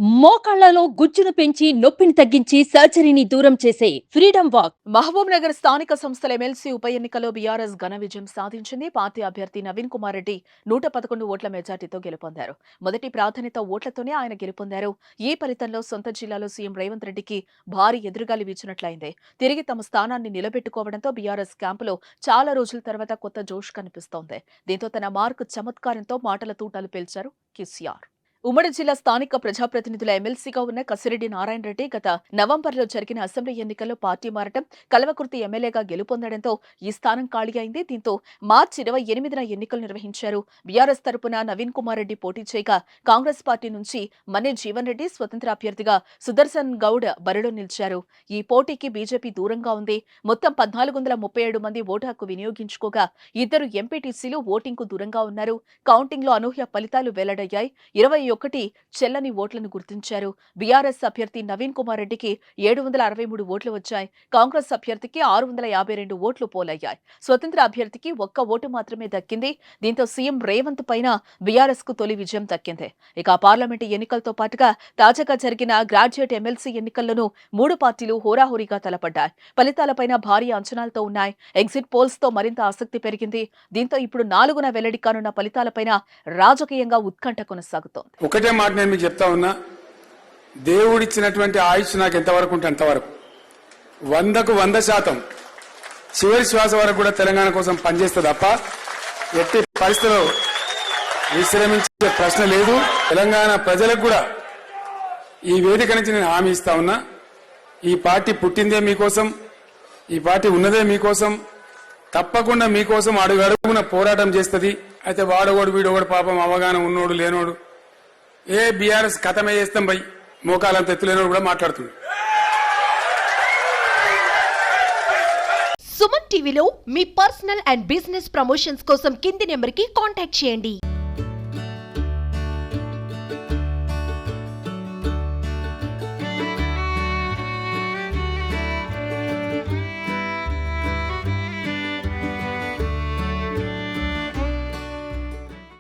మోకాళ్లలో గుజ్జును పెంచి నొప్పిని తగ్గించి సర్జరీని దూరం చేసే ఫ్రీడమ్ వాక్. మహబూబ్ నగర్ స్థానిక సంస్థల ఎమ్మెల్సీ ఉప ఎన్నికలో బీఆర్ఎస్ ఘన విజయం సాధించింది. పార్టీ అభ్యర్థి నవీన్ కుమార్ రెడ్డి 111 ఓట్ల మెజార్టీతో గెలుపొందారు. మొదటి ప్రాధాన్యత ఓట్లతోనే ఆయన గెలుపొందారు. ఈ ఫలితంలో సొంత జిల్లాలో సీఎం రేవంత్ రెడ్డికి భారీ ఎదురుగాలి వీచినట్లయింది. తిరిగి తమ స్థానాన్ని నిలబెట్టుకోవడంతో బీఆర్ఎస్ క్యాంపులో చాలా రోజుల తర్వాత కొత్త జోష్ కనిపిస్తోంది. దీంతో తన మార్క్ చమత్కారంతో మాటల తూటాలు పేల్చారు కేసీఆర్. ఉమ్మడి జిల్లా స్థానిక ప్రజాప్రతినిధుల ఎమ్మెల్సీగా ఉన్న కసిరెడ్డి నారాయణ రెడ్డి గత నవంబర్లో జరిగిన అసెంబ్లీ ఎన్నికల్లో పార్టీ మారటం, కల్వకుర్తి ఎమ్మెల్యేగా గెలుపొందడంతో ఈ స్థానం ఖాళీ అయింది. దీంతో మార్చి 28న ఎన్నికలు నిర్వహించారు. బీఆర్ఎస్ తరపున నవీన్ కుమార్ రెడ్డి పోటీ చేయగా, కాంగ్రెస్ పార్టీ నుంచి మన్నే జీవన్ రెడ్డి స్వతంత్ర అభ్యర్థిగా సుదర్శన్ గౌడ్ బరిలో నిలిచారు. ఈ పోటీకి బీజేపీ దూరంగా ఉంది. మొత్తం 1437 మంది ఓటు హక్కు వినియోగించుకోగా, 2 ఎంపీటీసీలు ఓటింగ్కు దూరంగా ఉన్నారు. కౌంటింగ్లో అనూహ్య ఫలితాలు వెల్లడయ్యాయి. 21 చెల్లని ఓట్లను గుర్తించారు. బీఆర్ఎస్ అభ్యర్థి నవీన్ కుమార్ రెడ్డికి 763 ఓట్లు వచ్చాయి. కాంగ్రెస్ అభ్యర్థికి 652 ఓట్లు పోలయ్యాయి. స్వతంత్ర అభ్యర్థికి 1 ఓటు మాత్రమే దక్కింది. దీంతో సీఎం రేవంత్ పైన బీఆర్ఎస్ కు తొలి విజయం దక్కింది. ఇక పార్లమెంటు ఎన్నికలతో పాటుగా తాజాగా జరిగిన గ్రాడ్యుయేట్ ఎమ్మెల్సీ ఎన్నికల్లోనూ 3 పార్టీలు హోరాహోరీగా తలపడ్డాయి. ఫలితాలపైన భారీ అంచనాలతో ఉన్నాయి. ఎగ్జిట్ పోల్స్ తో మరింత ఆసక్తి పెరిగింది. దీంతో ఇప్పుడు 4న వెల్లడి కానున్న ఫలితాలపైన రాజకీయంగా ఉత్కంఠ కొనసాగుతోంది. ఒకటే మాట నేను మీకు చెప్తా ఉన్నా, దేవుడిచ్చినటువంటి ఆయుష్ నాకు ఎంతవరకు ఉంటే అంతవరకు 100కు 100% చివరి శ్వాస వరకు కూడా తెలంగాణ కోసం పనిచేస్తే తప్ప ఎట్టి పరిస్థితుల్లో విశ్రమించే ప్రశ్న లేదు. తెలంగాణ ప్రజలకు కూడా ఈ వేదిక నుంచి నేను హామీ ఇస్తా ఉన్నా, ఈ పార్టీ పుట్టిందే మీకోసం, ఈ పార్టీ ఉన్నదే మీకోసం, తప్పకుండా మీకోసం అడుగడుగున పోరాటం చేస్తుంది. అయితే వాడోడు వీడోడు పాపం అవగాహన ఉన్నోడు లేనోడు బీఆర్ఎస్ కథమే చేస్తాం బై మోకాలంత ఎత్తులేనోడు కూడా మాట్లాడుతుంది. సుమన్ టీవీలో మీ పర్సనల్ అండ్ బిజినెస్ ప్రమోషన్స్ కోసం కింది నెంబర్కి కాంటాక్ట్ చేయండి.